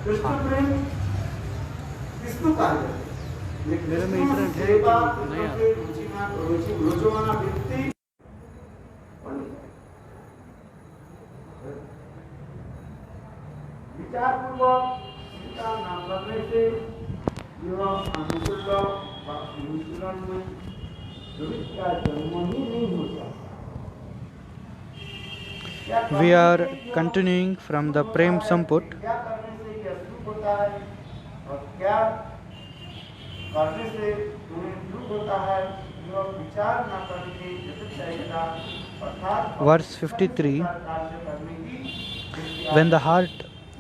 मेरे में इंटरनेट है लेकिन नहीं आ रहा। विचारपूर्वक चिंता न करने से यह अनुकूल अनुशीलन में द्वैत का जन्म ही नहीं होता। We are continuing from the Prem Samput. क्या करने से यह सुख होता है और क्या करने से तुम्हें दुख होता है, यह विचार न करके जैसे चाहेगा अर्थात Verse 53. When the heart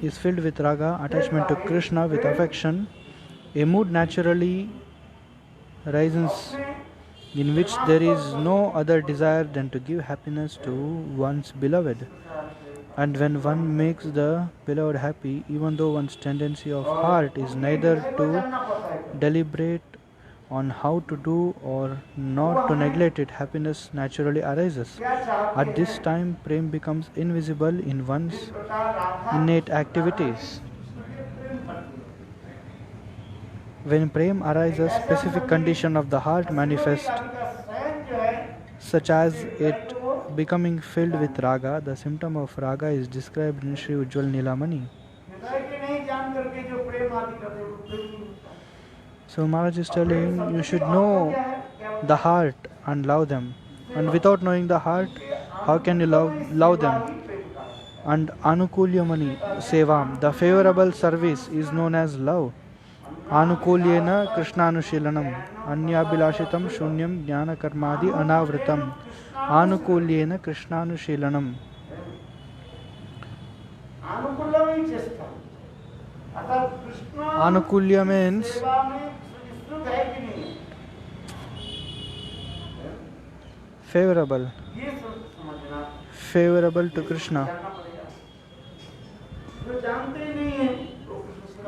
is filled with raga, attachment to Krishna with affection, a mood naturally rises in which there is no other desire than to give happiness to one's beloved. And when one makes the beloved happy, even though one's tendency of heart is neither to deliberate on how to do or not to neglect it, happiness naturally arises. At this time, prem becomes invisible in one's innate activities. When prem arises, specific condition of the heart manifest, such as it becoming filled with raga. The symptom of raga is described in Sri Ujjwal Nilamani. So Maharaj is telling you should know the heart and love them. And without knowing the heart, how can you love them? And Anukulyamani Seva, the favorable service is known as love. Anukulyena Krishnanushilanam Anyabhilashitam Shunyam Jnana Karmadi Anavritam Anukulyena Krishnanushilanam. Anukulya means favorable to Krishna.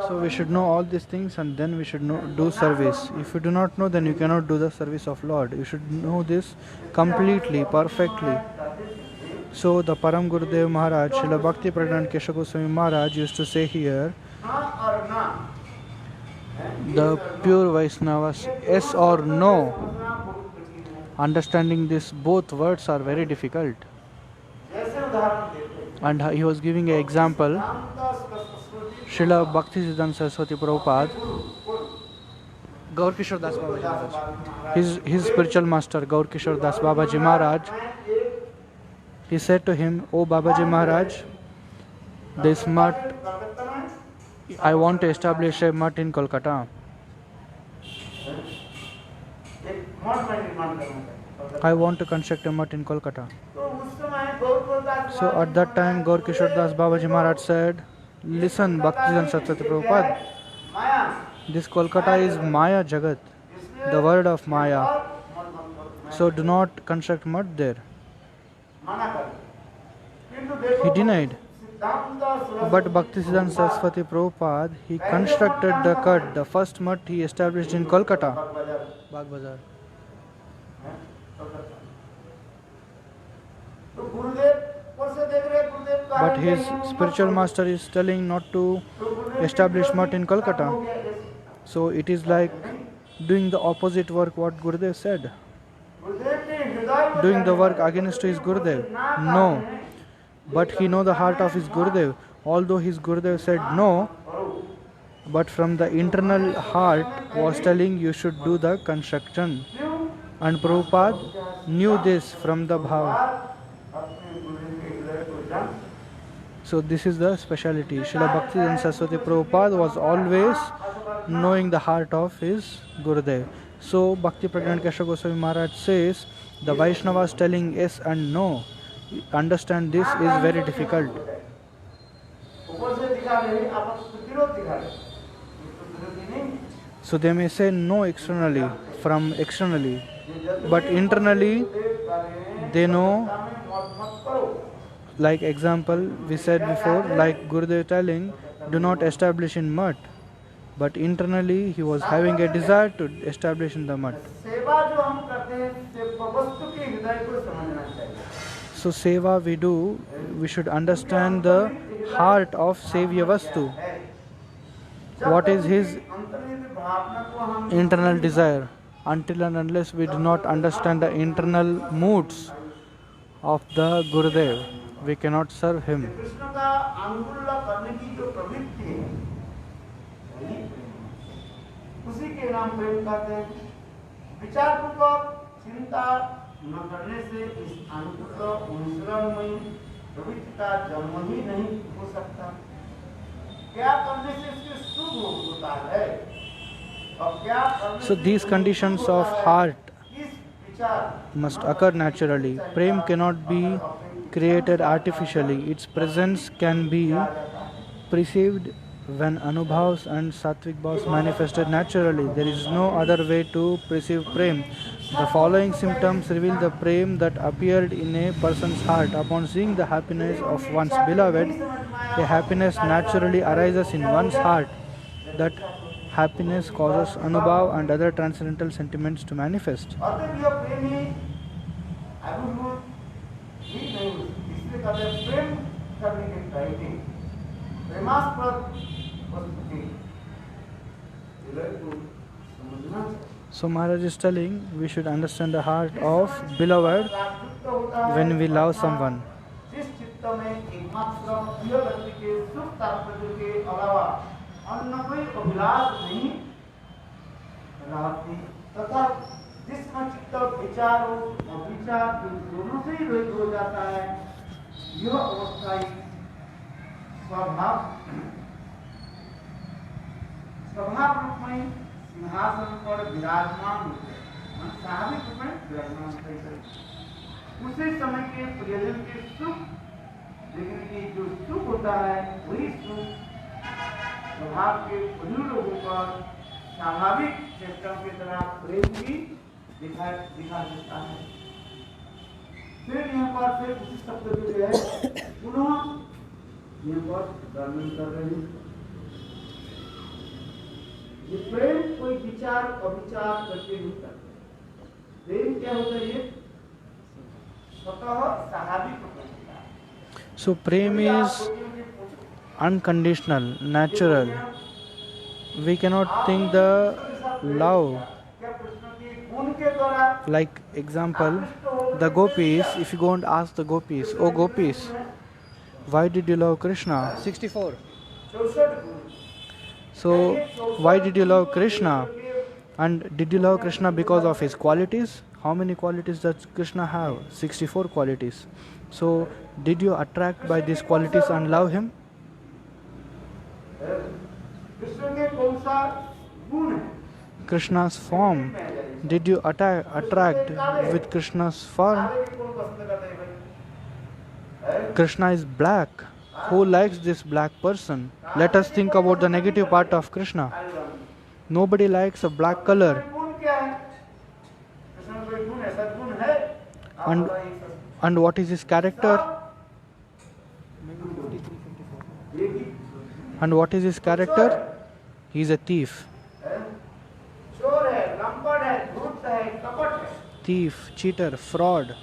So we should know all these things and then we should do service. If you do not know, then you cannot do the service of Lord. You should know this completely, perfectly. So the Param Gurudev Maharaj, Srila Bhakti Pragnant Keshav Goswami Maharaj used to say here, the pure Vaishnavas, yes or no. Understanding this, both words are very difficult. And he was giving an example. Srila Bhaktisiddhanta Saraswati Prabhupada, Gaur Kishore Das Babaji Maharaj, his spiritual master Gaur Kishore Das Babaji Maharaj, he said to him, "O Babaji Maharaj, this mutt, I want to establish a mutt in Kolkata. I want to construct a mutt in Kolkata." So at that time Gaur Kishore Das Babaji Maharaj said, "Listen, Bhaktisiddhanta Saraswati Prabhupada, this Kolkata is Maya Jagat, the world of Maya. So do not construct mutt there." He denied. But Bhaktisiddhanta Saraswati Prabhupada, he constructed the cut, the first mutt he established in Kolkata, Bagh Bazar. But his spiritual master is telling not to establish mutt in Kolkata. So it is like doing the opposite work what Gurudev said. Doing the work against his Gurudev. No. But he know the heart of his Gurudev. Although his Gurudev said no, but from the internal heart was telling you should do the construction. And Prabhupada knew this from the bhav. So this is the speciality. Srila Bhaktisiddhanta Saraswati Prabhupada was always knowing the heart of his Gurudev. So Bhakti Pragnant Keshav Goswami Maharaj says, the Vaishnavas telling yes and no, understand this is very difficult. So they may say no externally, from externally, but internally they know. Like example we said before, like Gurudev telling, do not establish in mutt. But internally he was having a desire to establish in the mutt. So seva we do, we should understand the heart of Sevya Vastu. what is his अंतर्निहित भावना को हम internal desire. Until and unless we do not understand the internal moods of the Gurudev, we cannot serve him. Krishna का अनुकूल करने की जो प्रवृत्ति है वही प्रेम है। उसी के नाम प्रेम कहते हैं। विचार पूर्वक चिंता न करने से इस अनुकूल अनुसरणमयी प्रवृत्ति का जन्म ही नहीं हो सकता। क्या करने से इसके शुभ होता है और क्या करने So से these conditions of heart must occur naturally. Prem cannot be created artificially. Its presence can be perceived when Anubhavs and Sattvic Bhavs manifested naturally. There is no other way to perceive Prem. The following symptoms reveal the Prem that appeared in a person's heart. Upon seeing the happiness of one's beloved, a happiness naturally arises in one's heart. That happiness causes Anubhav and other transcendental sentiments to manifest. अतः यह प्रेम ही अभिभूत ही नहीं हो सकती। इसलिए कहते हैं प्रेम करने के पहले प्रेमास्पद वस्तु के हृदय को समझना चाहिए। So Maharaj is telling we should understand the heart of beloved प्राकृत होता है when we love someone. जिस चित्त में एकमात्र प्रिय व्यक्ति के सुख तात्पर्य के अलावा अन्य कोई अभिलाष नहीं रहती तथा जिसमें चित्त विचार और विचार दोनों से ही रहित हो जाता है, यह अवस्था ही स्वभाव रूप में सिंहासन पर विराजमान होते हैं। स्वाभाविक रूप में विराजमान होते हैं। उसी समय के प्रियजन के सुख देखने की जो सुख होता है वही सुख स्वभाव के परिणत होकर स्वाभाविक चेष्टा की तरह प्रेम भी दिखा देता है। फिर यहाँ पर फिर उसी शब्द जो है पुनः यहाँ पर वर्णन कर रहे हैं। ये प्रेम कोई विचार अविचार करके नहीं करते। प्रेम क्या होता है? ये स्वतः स्वाभाविक होता है। So prem is unconditional, natural. We cannot think the love. Like example, the gopis, if you go and ask the gopis, oh gopis, why did you love Krishna? 64. So why did you love Krishna? And did you love Krishna because of his qualities? How many qualities does Krishna have? 64 qualities. So did you attract by these qualities and love him? Krishna's form. Did you attract with Krishna's form? Krishna is black. Who likes this black person? Let us think about the negative part of Krishna. Nobody likes a black color. And what is his character? And what is his character? He is a thief. Thief, cheater, fraud.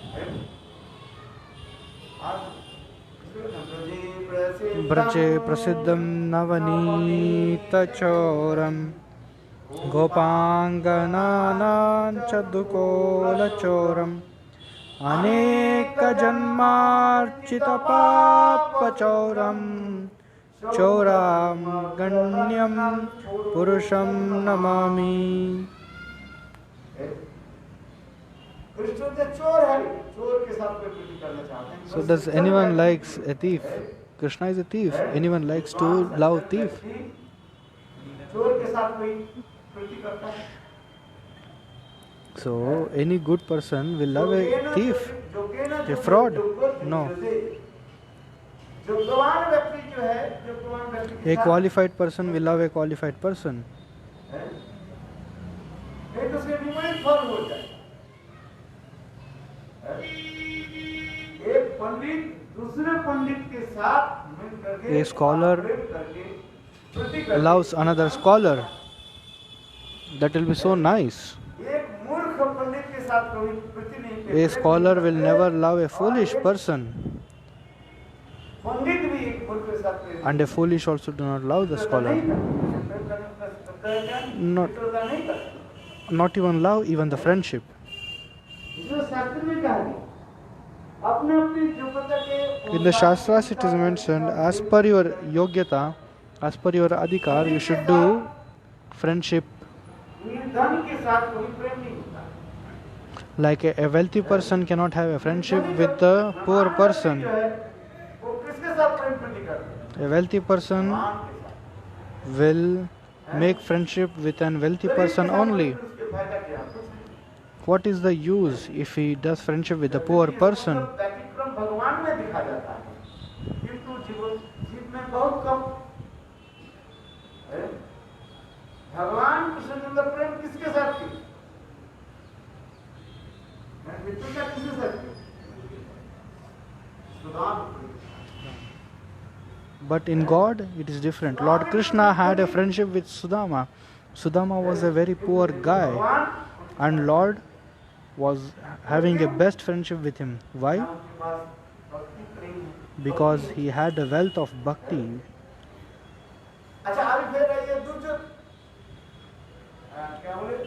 Braje prasiddham navanita choram Gopangananan chadukola choram Aneka janmarchita papa choram Choram ganyam purusham namami. So does anyone likes a thief? Krishna is a thief. Anyone likes to love thief? So any good person will love a thief, a fraud? No. A qualified person will love a qualified person. A scholar loves another scholar. That will be so nice. A scholar will never love a foolish person. And a foolish also do not love the scholar. Not- मित्रता नहीं करते। not even love, even the friendship. इसमें शास्त्र में कहा गया अपने अपनी योग्यता के In the Shastras, it is mentioned, as per your yogyata, as per your adhikar, you should do friendship. धन के साथ कोई प्रेम नहीं होता। Like a wealthy person cannot have a friendship with the poor person. जो है, वो किसके साथ प्रेम नहीं करते? A wealthy person भगवान के साथ। will make friendship with an wealthy person only. उसके फायदा क्या? कुछ नहीं। What is the use if he does friendship with a poor person? व्यतिक्रम भगवान में दिखा जाता है, किंतु जीव में बहुत कम है। भगवान कृष्णचंद्र प्रेम किसके साथ की? मित्रता किसके साथ की? Sudam. But in God, it is different. Lord Krishna had a friendship with Sudama. Sudama was a very poor guy, भगवान and Lord was having a best friendship with him. Why? के पास भक्ति प्रेम है। Because he had a wealth of bhakti. अच्छा अभी फिर ये दुर्योधन क्या बोले?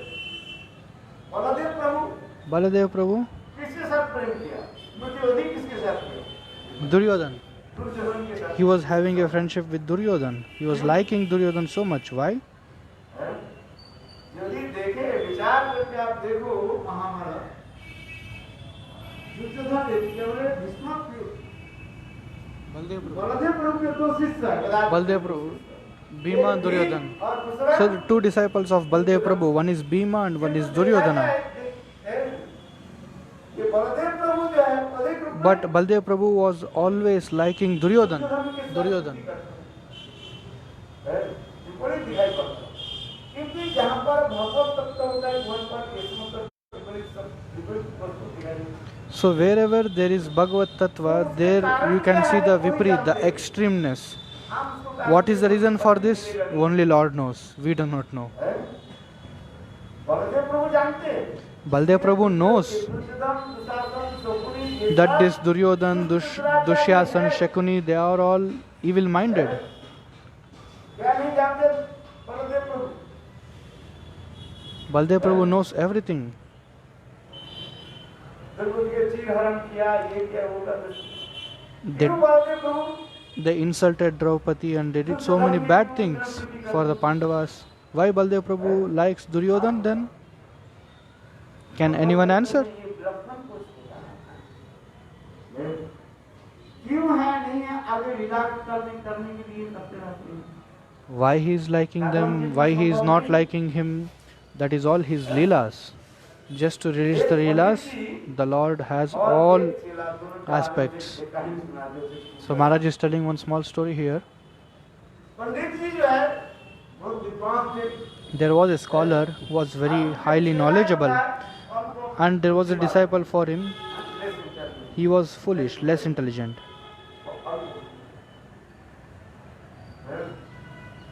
बलदेव प्रभु Baladev Prabhu, किसके साथ प्रेम किया? दुर्योधन किसके साथ किया? Duryodhan. दुर्योधन के साथ। He was having a friendship with Duryodhan. He was liking Duryodhan so much. Why? यदि देखे विचार करके आप देखो महाभारत, दुर्योधन क्या बोले? भीष्म बलदेव प्रभु के दो शिष्य हैं। Baldev Prabhu, Bhima and Duryodhan. और दूसरा So the two disciples of Baldev Prabhu, one is Bhima and one is Duryodhana. ये बलदेव प्रभु जो है, बलदेव प्रभु But Baldev Prabhu was always liking Duryodhan. Duryodhan के साथ विपरीत दिखाई पड़ता है। क्योंकि जहाँ पर भगवत तत्व होता है वहाँ पर इसमें तो विपरीत वस्तु दिखाई देती है। So wherever there is Bhagavad Tattva, there you can see the Viprit, the extremeness. हम उसको What is the reason for this? Only Lord knows. We do not know. Baldev प्रभु जानते हैं Baldev Prabhu knows Duryodhan, Dushasan, Shakuni ये that सब this Duryodhan, Dushyasan, Shakuni, they are all evil-minded. क्या नहीं जानते बलदेव प्रभु? Baldev Prabhu knows everything. Draupadi के चीर हरण किया, ये किया, वो कर। They, क्यों बलदेव प्रभु? they insulted Draupadi and they did so many bad things for the Pandavas. Why Baldev Prabhu likes Duryodhan then? Can anyone answer? ये ब्रह्मन को है। क्यों है नहीं है आगे लीला करने के लिए करते रहते हैं। Why he is liking them, why he is not liking him, that is all his leelas. Just to release the leelas, the Lord has all aspects. So Maharaj is telling one small story here. पंडित जी जो है बहुत विद्वान थे। There was a scholar who was very highly knowledgeable, and there was a disciple for him. He was foolish, less intelligent.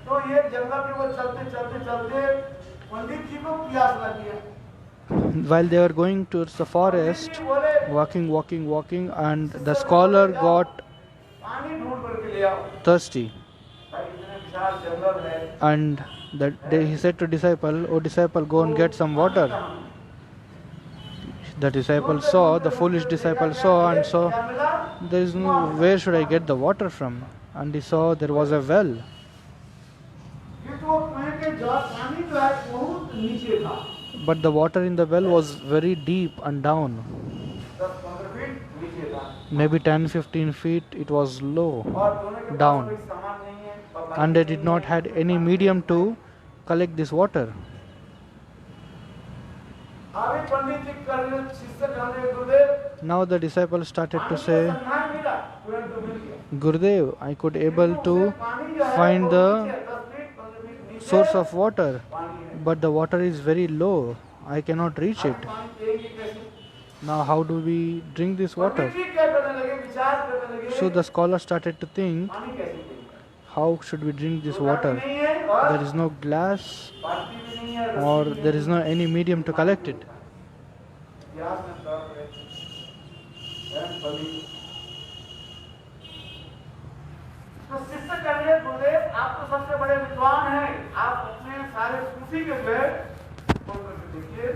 तो ये जंगल में वो चलते चलते चलते पंडित जी को प्यास लगी है। While they were going towards the forest, walking, and the scholar got पानी ढूंढ करके ले आओ। thirsty. इतने विशाल जंगल है। And he said to disciple, "Oh disciple, go and get some water." The disciple saw, the foolish disciple saw and saw, क्या मिला? there is no, where should I get the water from? And he saw there was a well. ये तो कुएं के जल पानी जो है बहुत नीचे था। But the water in the well was very deep and down. 10-15 feet नीचे था। Maybe 10-15 feet it was low. और दोनों के पास Down. कोई सामान नहीं है। पता And they नहीं did not है। had any medium to collect this water. अभी पंडित जी कहने शिष्य कहने गुरुदेव Now the disciple started to say, संधान मिला, तुरंत तो मिल गया। Gurudev, I could able to पानी जो है find वो the नीचे है, 10 फीट 15 फीट नीचे source of water, पानी है। but the water is very low. I cannot reach it. पानी पिएंगे कैसे? Now how do we drink this water? पंडित जी क्या करने लगे, विचार करने लगे, So the scholar started to think, पानी कैसे पिएंगे? how should we drink this तो water? नहीं है और There is no glass बाल्टी भी नहीं है, or रस्सी भी there नहीं is no any medium to collect it. है। प्यास में तड़प रहे थे। बहन पंडित तो शिष्य कहिए गुरुदेव आप तो सबसे बड़े विद्वान हैं, आप अपने सारे खुशी के बेड खोल करके देखिए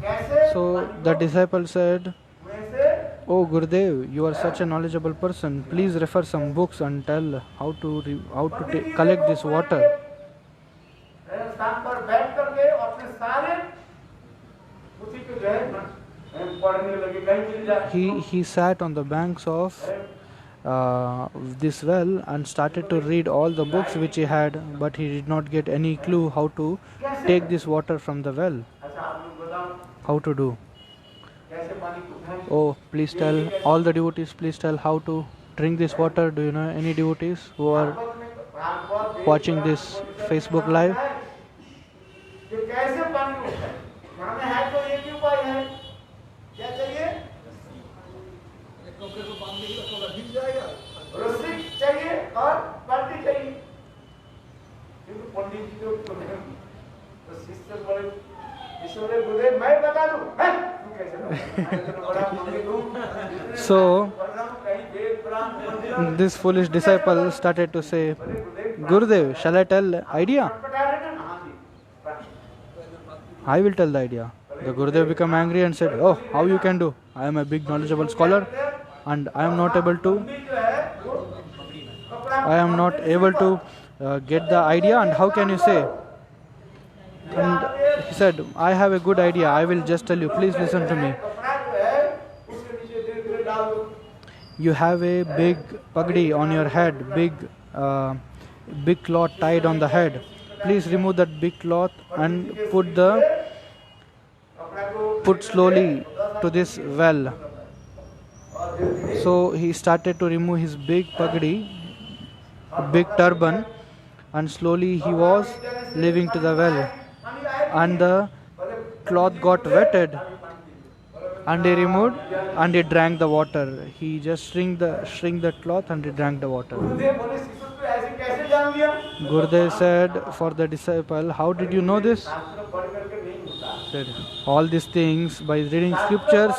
कैसे So the disciple said, वैसे "Oh Gurudev, you are such a knowledgeable person. Please refer some books and tell how to collect this water." स्थान पर बैठ करके अपने सारे खुशी के जो है पढ़ने लगे कहीं मिल जाए He sat on the banks of this well and started to read all the books which he had, but he did not get any clue how to take this water from the well. अच्छा आप लोग बताओ How to do? कैसे पानी को उठाएं? Oh, please tell all the devotees. Please tell how to drink this water. Do you know any devotees who are watching this Facebook live? ये कैसे पानी को उठाएं? माने है तो एक ही उपाय है क्या चाहिए रस्सी चाहिए और बाल्टी चाहिए क्योंकि पंडित जी लोग तो नहीं तो शिष्य बोले ईश्वर गुरुदेव मैं बता दूं हैं तू कैसे बता बड़ा पंडित हूं So कहीं वेद पुराण मंदिर this foolish disciple started to say, Gurudev, shall I tell idea? I will tell the idea. The Gurudev became angry and said, "Oh, how you can do? I am a big knowledgeable scholar and I am not able to get the idea, and how can you say?" And he said, "I have a good idea. I will just tell you. Please listen to me. You have a big pagdi on your head, big cloth tied on the head. Please remove that big cloth and put slowly to this well." So he started to remove his big pagdi, big turban, and slowly he was leaving to the well, and the cloth got wetted, and he removed and he drank the water. He just shrink the cloth and he drank the water. Gurudev said for the disciple, "How did you know this?" Said, "All these things by reading scriptures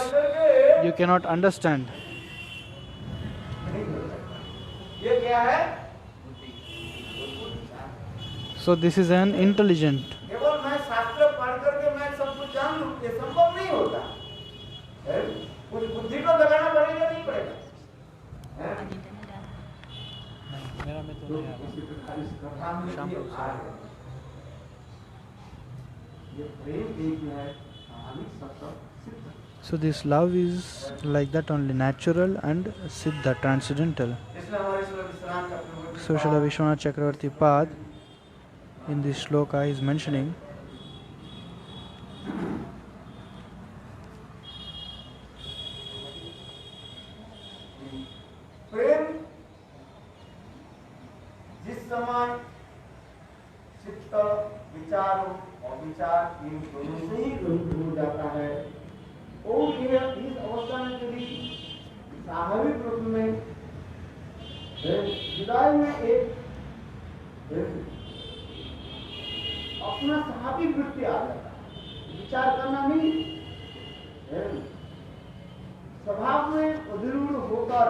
you cannot understand." So this is an intelligent. केवल मैं शास्त्र पढ़ करके मैं सब कुछ जान लूं ये संभव नहीं होता है कुछ बुद्धि को लगाना पड़ेगा नहीं पड़ेगा मेरा में तो नहीं शाम को ये प्रेम एक है कहानी सत्य सिद्ध So this love is like that only, natural and siddha, transcendental. इसलिए हमारे श्री विश्राम चक्रवर्ती So Srila Vishwanath Chakravarti Pad in this shloka is mentioning प्रेम जिस समय चित्त विचार और विचार इन दोनों से ही हो जाता है और ये इस अवस्था में यदि स्वाभाविक रूप में हृदय में एक अपना स्वाभाविक वृत्ति आ जाता है विचार करना नहीं स्वभाव में उद्रूढ़ होकर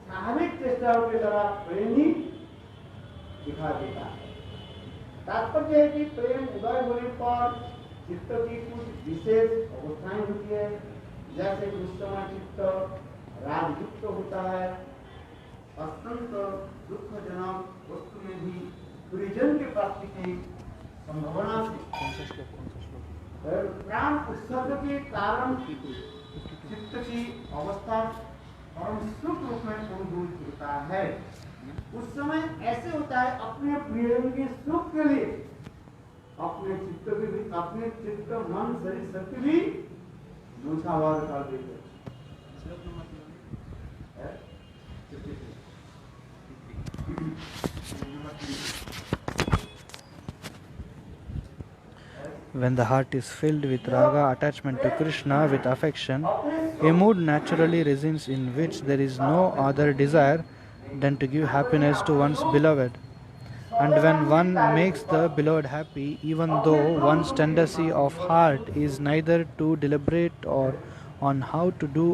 स्वाभाविक चेष्टाओं के द्वारा प्रेम ही दिखा देता है तात्पर्य है कि प्रेम उदय होने पर चित्त की कुछ विशेष अवस्थाएं होती है जैसे उस समय चित्त रागयुक्त होता है अत्यंत दुखजनक वस्तु में भी परिजन की प्राप्ति की संभावना से प्राण उत्सर्ग के कारण चित्त की अवस्था परम सुख रूप में अनुभूत होता है उस समय ऐसे होता है अपने प्रियजन के सुख के लिए अपने चित्त मन शरीर शक्ति भी न्योछावर कर देते when the heart is filled with raga, attachment to Krishna, with affection, a mood naturally arises in which there is no other desire than to give happiness to one's beloved. And when one makes the beloved happy, even though one's tendency of heart is neither to deliberate or on how to do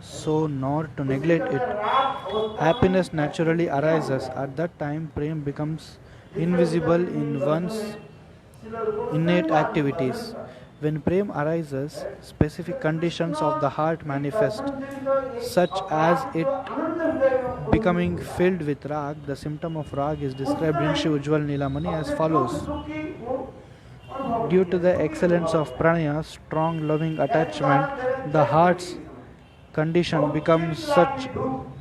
so nor to neglect it, happiness naturally arises. At that time, prem becomes invisible in one's innate activities. When prem arises, specific conditions of the heart manifest, such as it becoming filled with rag. The symptom of rag is described in Shri Ujjwal Nilamani as follows. Due to the excellence of pranaya, strong loving attachment, the heart's condition becomes such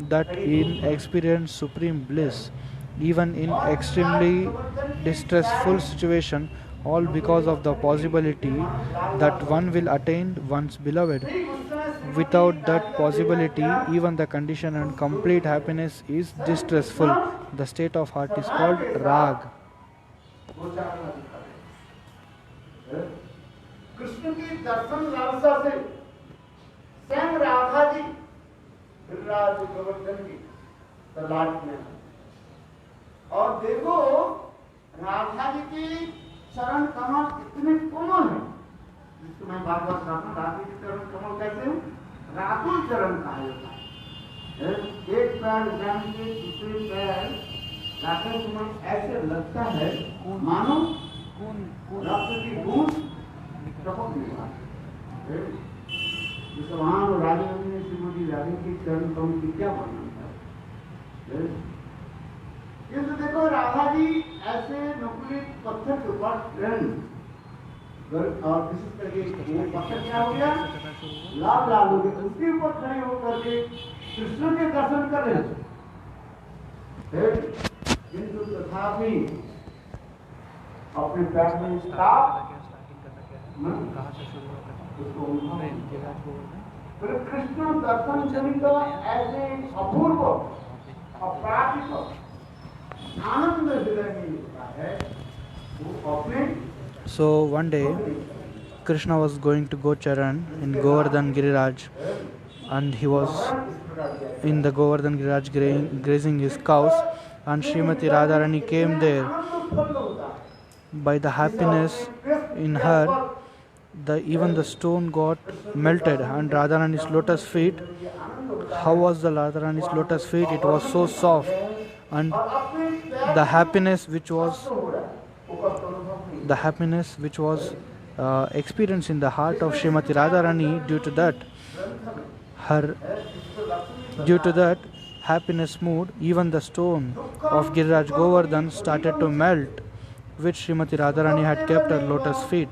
that in experience supreme bliss, even in extremely distressful situation, all because of the possibility that one will attain one's beloved. Without that possibility, even the condition and complete happiness is distressful. The state of heart is called rag. Krishna की दर्शन लालसा से स्वयं राधा जी गिरिराज गोवर्धन की तलाश में, और देखो राधा जी की चरण कमल इतने कोमल है, जिसको मैं बार बार कहता हूँ, राधा जी चरण कमल कैसे हैं? रातुल चरण कहा जाता है। एक पैर उठाने के दूसरे पैर राधा जी में ऐसे लगता है मानो रक्त की बूंद टपक निकला। जैसे वहां राजा ने श्रीमती राधा की चरण कमल की क्या वर्णन है? किंतु देखो राधा जी ऐसे नुकीले पत्थर के ऊपर ट्रेन और किसी तरह वो पत्थर क्या हो गया, लाल लाल हो गया, उसके ऊपर खड़े होकर के कृष्ण के दर्शन कर रहे थे। किंतु तथापि अपने पैर में स्टाप कृष्ण दर्शन जनित ऐसे अपूर्व अप्राप्त आनंद हृदय में होता है, वो अपने। So one day, Krishna was going to Gocharan in Govardhan Giriraj, and he was in the Govardhan Giriraj grazing his cows, and Srimati Radharani came there. By the happiness in her, even the stone got melted, and Radharani's lotus feet, how was the Radharani's lotus feet? It was so soft, and the happiness which was experienced in the heart of Srimati Radharani, due to that happiness mood, even the stone of Giriraj Govardhan started to melt, which Srimati Radharani had kept her lotus feet.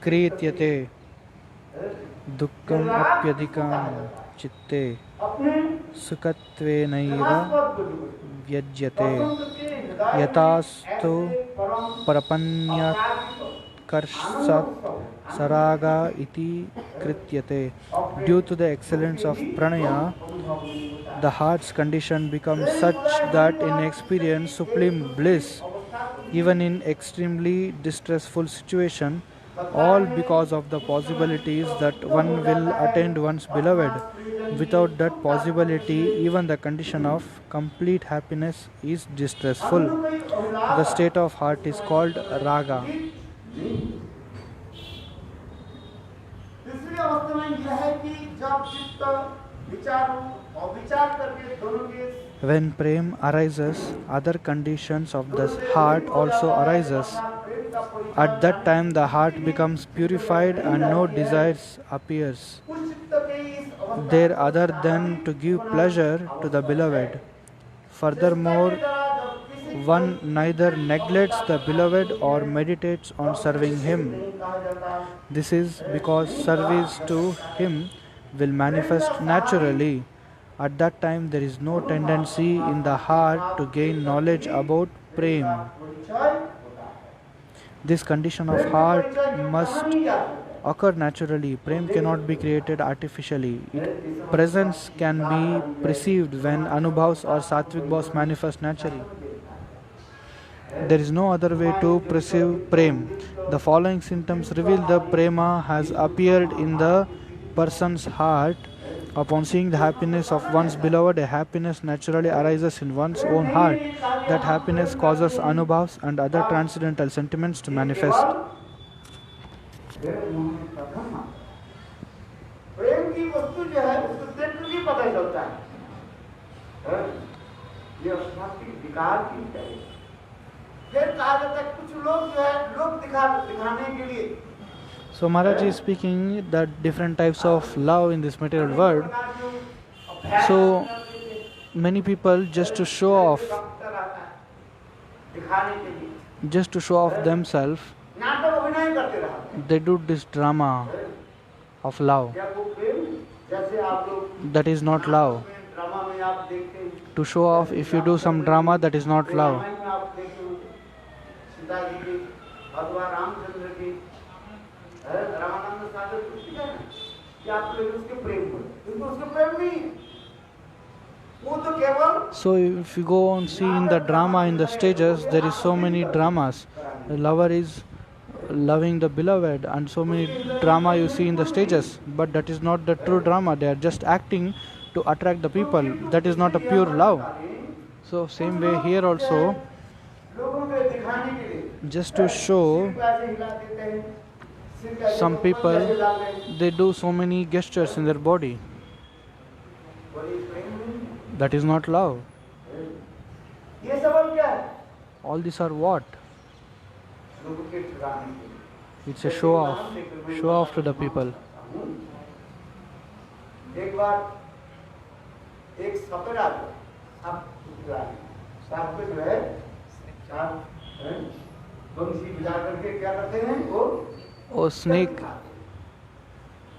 Krityate dukkam apyadikam chitte sukatvenaiva vyajyate yatastu parapanya karsat saraga iti krityate. Due to the excellence of pranaya, the heart's condition becomes such that in experience supreme bliss, even in extremely distressful situation, all because of the possibilities that one will attain one's beloved. Without that possibility, even the condition of complete happiness is distressful. The state of heart is called raga. तीसरी अवस्था में यह है कि जब चित्त विचारों और विचार करके दोनों के When prem arises, other conditions of the heart also arises. At that time the heart becomes purified and no desires appears there other than to give pleasure to the beloved. Furthermore, one neither neglects the beloved or meditates on serving him. This is because service to him will manifest naturally. At that time there is no tendency in the heart to gain knowledge about prem. This condition of heart must occur naturally. Prem cannot be created artificially. Its presence can be perceived when anubhavs or sattvic bhavs manifest naturally. There is no other way to perceive prem. The following symptoms reveal the prema has appeared in the person's heart. Upon seeing the happiness of one's beloved, a happiness naturally arises in one's own heart. That happiness causes anubhavs and other transcendental sentiments to manifest. प्रेम देखती वस्तु जो है उसको देख कर भी पता चलता है। ये अवस्थात्मिक विकार की है। फिर कहा जाता है कुछ लोग जो है लोग दिखाने के लिए So Maharaj is speaking that different types of love in this material world. So many people just to show off, दिखाने के लिए just to show off themselves, नाटक अभिनय करते रहते they do this drama of love. हैं। क्या वो प्रेम जैसे आप लोग That is not love. Drama में आप देखते हैं, To show off, if you do some drama, that is not love. Ramayan में आप देखते होंगे सीता जी की भगवान रामचंद्र की रामानंद सागर कुछ है कि आप लोग उसके प्रेम को, क्योंकि उसके प्रेम नहीं है। वो तो केवल So if you go and see in the drama in the stages, there is so many dramas. The lover is loving the beloved, and so many drama you see in the stages. But that is not the true drama. They are just acting to attract the people. That is not a pure love. So same way here also, लोगों को दिखाने के लिए just to show, पैसे हिला देते हैं, सिर का some people पैसे हिला देते हैं। they do so many gestures in their body. बड़ी प्रेम नहीं है। That is not love. ये सबब क्या है? All these are what? लोगों के ठुकाने के लिए। It's a show off to the people. एक बार एक सपेरा सांप पे जो है बंसी बजा करके क्या करते हैं वो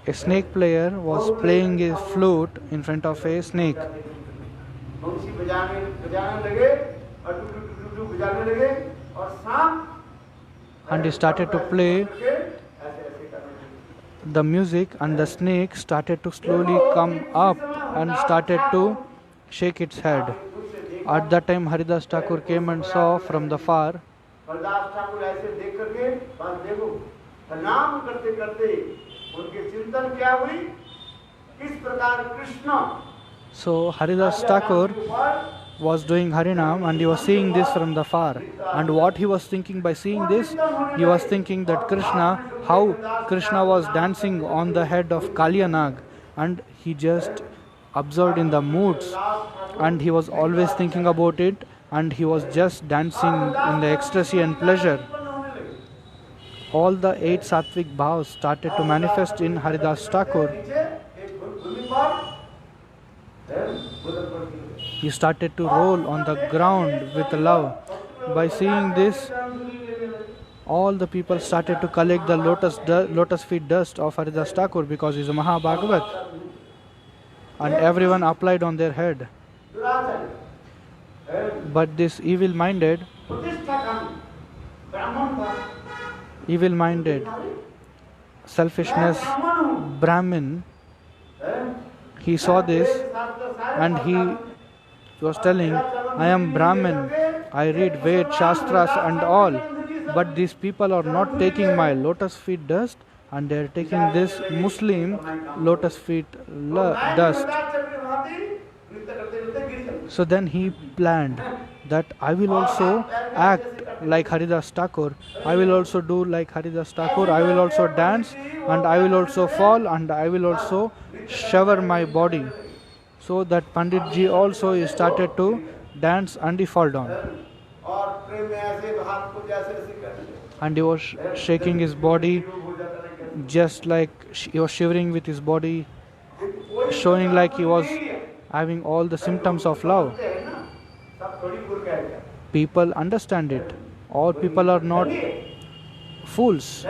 A snake player was playing a flute in front of a snake, बंसी बजाने लगे और टू बजाने लगे और सांप and he started to play ऐसे ऐसे करने लगे। the music, and the snake started to slowly come up and started to shake its head. At that time Haridas Thakur came and saw from the far. Hardas Thakur ऐसे देख करके बस देखो प्रणाम करते करते उनके चिंतन क्या हुई, किस प्रकार Krishna So Haridas Thakur was doing Harinam, and he was seeing this from the far. And what he was thinking by seeing this, he was thinking that how Krishna was dancing on the head of Kalyanag, and he just observed in the moods, and he was always thinking about it, and he was just dancing in the ecstasy and pleasure. All the 8 sattvic bhavs started to manifest in Haridas Thakur. He started to roll on the ground with love. By seeing this, all the people started to collect the lotus feet dust of Haridas Thakur, because he is a Mahabhagavat, and everyone applied on their head. But this evil-minded, selfishness Brahmin, he saw this and he was telling, I am Brahmin, I read Ved, Shastras and all, but these people are not taking my lotus feet dust, and they are taking this Muslim lotus feet dust. So then he planned that I will also act like Haridas Thakur, I will also do like Haridas Thakur, I will also dance, and I will also fall, and I will also shiver my body. So that Pandit ji also he started to dance and he fall down. And he was shaking his body, just like he was shivering with his body, showing like he was having all the symptoms of love. People understand it. All people are not fools.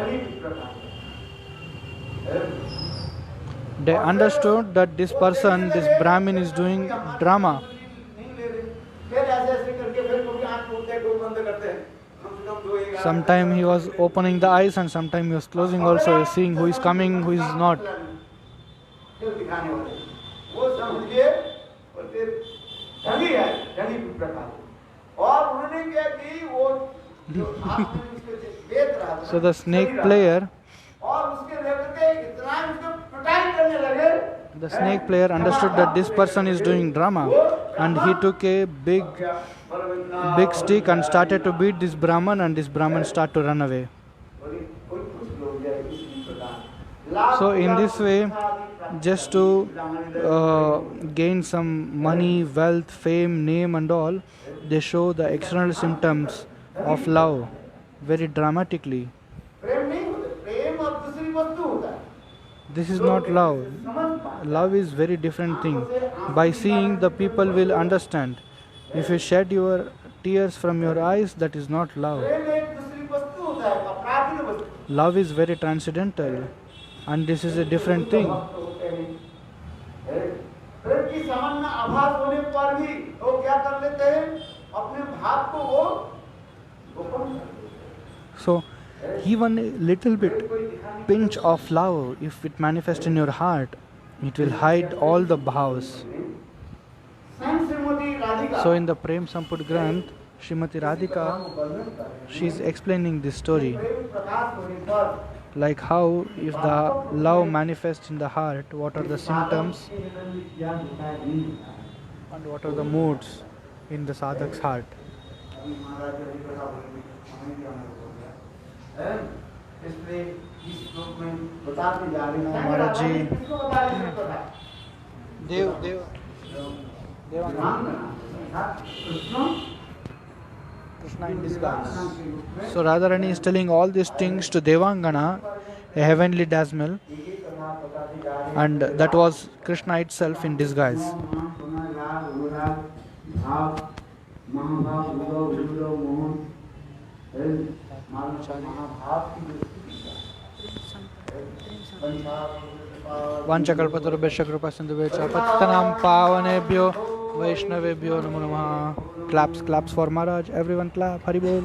They understood that this person, this Brahmin, is doing drama. Sometime he was opening the eyes and sometime he was closing also, he was seeing who is coming, who is not. So the snake player understood that this person is doing drama, and he took a big stick and started to beat this Brahman, and this Brahman started to run away. So in this way just to gain some money, wealth, fame, name, and all. They show the external symptoms of love very dramatically. प्रेम नहीं होता, प्रेम और दूसरी वस्तु होता है। This is not love. समझ पाए। Love is very different thing. By seeing, the people will understand. If you shed your tears from your eyes, that is not love. प्रेम एक दूसरी वस्तु होता है, अपराधी वस्तु। Love is very transcendental, and this is a different thing. प्रेम की सामान्य आभास होने पर भी वो क्या कर लेते हैं, अपने भाव को वो गोपन कर देते हैं। So, even a little bit pinch of love, if it manifests in your heart, it will hide all the bhavs. स्वयं Shrimati Radhika So, in the Prem Samput Granth, Srimati Radhika, she is explaining this story, Prem Prakash होने पर like how if the love manifests in the heart, what are the symptoms ज्ञान होता है, नहीं होता है। and what are the moods in the sadhak's heart. अभी महाराज जी की कथा बोलेंगे, समय भी हमारे हो गया है। इसलिए इस श्लोक में बताते जा रहे हैं महाराज जी। किसको बता रहे हैं कथा? Krishna in disguise. So Radharani is telling all these things to Devangana, a heavenly dazzle, and that was Krishna itself in disguise. Vanchakalpatarubhesha kripa sindhubhesha patitanam pavanebhyo Vaishnavebhyo namo namaha. Claps for Maharaj. Everyone clap. Hari Bol.